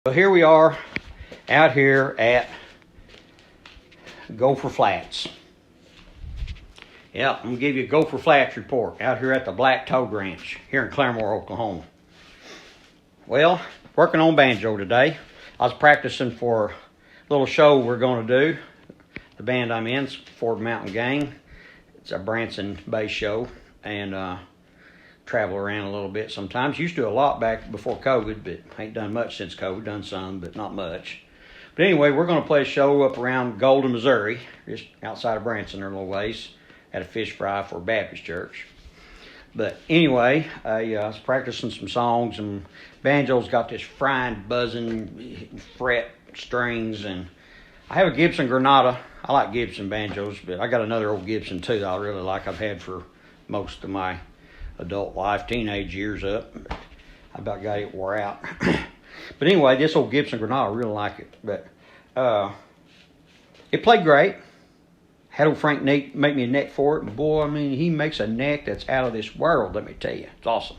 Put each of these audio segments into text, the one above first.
So here we are out here at Gopher Flats. Yep, I'm going to give you a Gopher Flats report out here at the Black Toad Ranch here in Claremore, Oklahoma. Well, working on banjo today. I was practicing for a little show we're going to do. The band I'm in is Ford Mountain Gang. It's a Branson bass show, and travel around a little bit sometimes. Used to do a lot back before COVID, but ain't done much since COVID. Done some, but not much. But anyway, we're going to play a show up around Golden, Missouri, just outside of Branson there a little ways, at a fish fry for a Baptist church. But anyway, I was practicing some songs, and banjo's got this frying, buzzing, fret strings, and I have a Gibson Granada. I like Gibson banjos, but I got another old Gibson too that I really like. I've had for most of my adult life, teenage years up. I about got it wore out. But anyway, this old Gibson Granada, I really like it. But it played great. Had old Frank make me a neck for it. And boy, I mean, he makes a neck that's out of this world, let me tell you. It's awesome.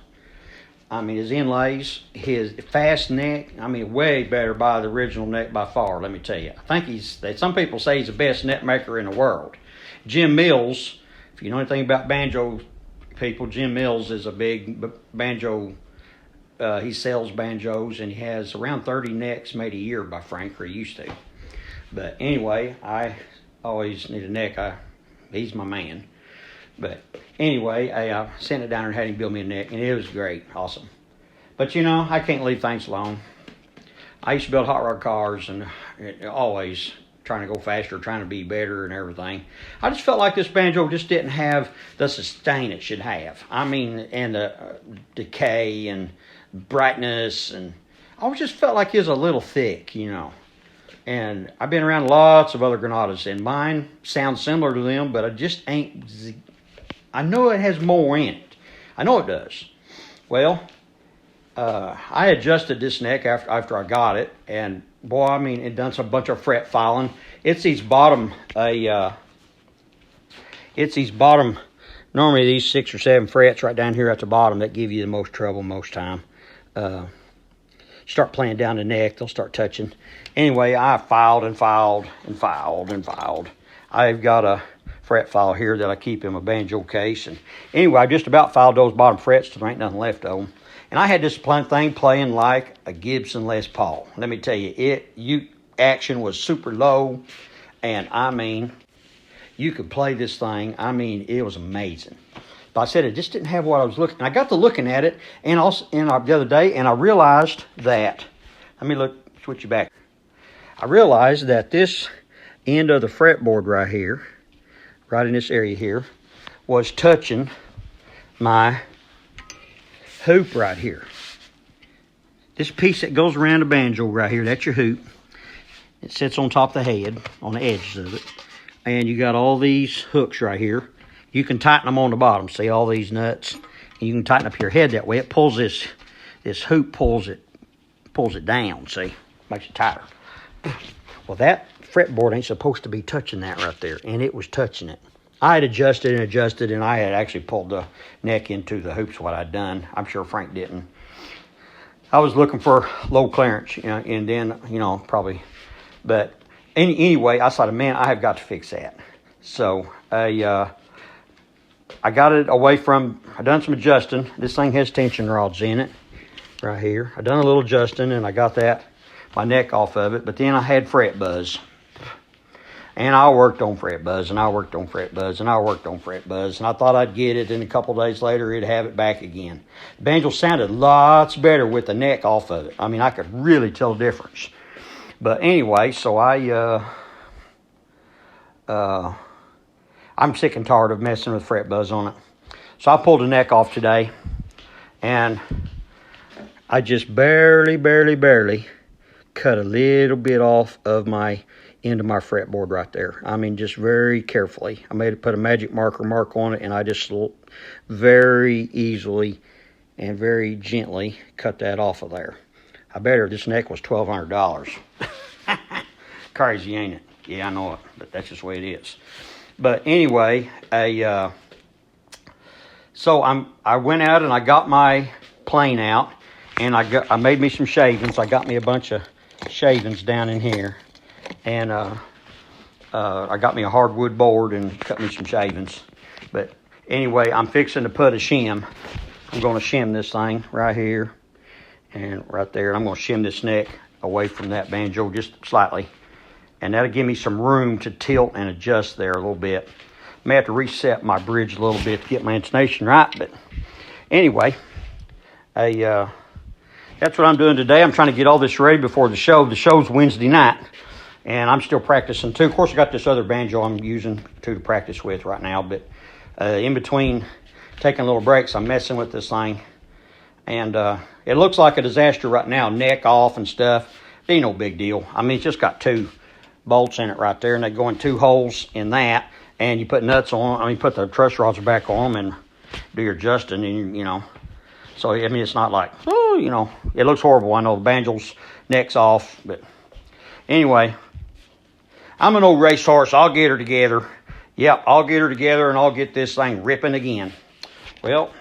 I mean, his inlays, his fast neck, I mean, way better by the original neck by far, let me tell you. I think some people say he's the best net maker in the world. Jim Mills, if you know anything about banjo people, Jim Mills is a big banjo. He sells banjos, and he has around 30 necks made a year by Frank, or he used to. But anyway, I always need a neck. He's my man. But anyway, I sent it down and had him build me a neck, and it was great, awesome. But you know, I can't leave things alone. I used to build hot rod cars, and always trying to go faster, trying to be better and everything. I just felt like this banjo just didn't have the sustain it should have. I mean, and the decay and brightness, and I just felt like it was a little thick, you know. And I've been around lots of other Granadas, and mine sounds similar to them, but I just ain't. I know it has more in it. I know it does. Well, I adjusted this neck after I got it, and boy, I mean, it done some bunch of fret filing. It's these bottom, normally these 6 or 7 frets right down here at the bottom that give you the most trouble most time. Start playing down the neck, they'll start touching. Anyway, I filed and filed and filed and filed. I've got a fret file here that I keep in my banjo case. And anyway, I just about filed those bottom frets till there ain't nothing left of them. And I had this thing playing like a Gibson Les Paul. Let me tell you, action was super low. And I mean, you could play this thing. I mean, it was amazing. But I said it just didn't have what I was looking. I got to looking at it and also the other day, and I realized that. Let me switch you back. I realized that this end of the fretboard right here, right in this area here, was touching my hoop right here. This piece that goes around the banjo right here, that's your hoop. It sits on top of the head, on the edges of it. And you got all these hooks right here. You can tighten them on the bottom. See all these nuts? And you can tighten up your head that way. It pulls this hoop pulls it down, see? Makes it tighter. Well, that fretboard ain't supposed to be touching that right there, and it was touching it. I had adjusted, and I had actually pulled the neck into the hoops, what I'd done. I'm sure Frank didn't. I was looking for low clearance, you know, and then, you know, probably. But anyway, I thought, man, I have got to fix that. So I got it away from, I done some adjusting. This thing has tension rods in it right here. I done a little adjusting, and I got my neck off of it. But then I had fret buzz. And I worked on fret buzz, and I worked on fret buzz, and I worked on fret buzz. And I thought I'd get it, and a couple days later, it'd have it back again. The banjo sounded lots better with the neck off of it. I mean, I could really tell the difference. But anyway, so I'm sick and tired of messing with fret buzz on it. So I pulled the neck off today, and I just barely cut a little bit off of my end of my fretboard right there. I mean, just very carefully. I put a magic mark on it, and I just very easily and very gently cut that off of there. I bet her this neck was $1,200. Crazy, ain't it? Yeah, I know it, but that's just the way it is. But anyway, so I went out and I got my plane out, and I made me some shavings. I got me a bunch of shavings down in here. And I got me a hardwood board and cut me some shavings. But anyway, I'm fixing to put a shim. I'm going to shim this thing right here and right there. I'm going to shim this neck away from that banjo just slightly. And that'll give me some room to tilt and adjust there a little bit. May have to reset my bridge a little bit to get my intonation right. But anyway, that's what I'm doing today. I'm trying to get all this ready before the show. The show's Wednesday night, and I'm still practicing too. Of course, I got this other banjo I'm using to practice with right now, but in between taking little breaks, I'm messing with this thing. And it looks like a disaster right now, neck off and stuff. It ain't no big deal. I mean, it's just got 2 bolts in it right there, and they go in 2 holes in that, and you put nuts on, put the truss rods back on them and do your adjusting, and you know. So, I mean, it's not like, oh, you know, it looks horrible. I know the banjo's neck's off, but anyway, I'm an old racehorse. I'll get her together. Yep, I'll get her together, and I'll get this thing ripping again. Well,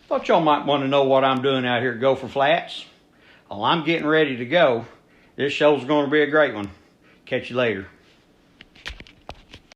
thought y'all might want to know what I'm doing out here at Gopher Flats. Well, I'm getting ready to go. This show's going to be a great one. Catch you later.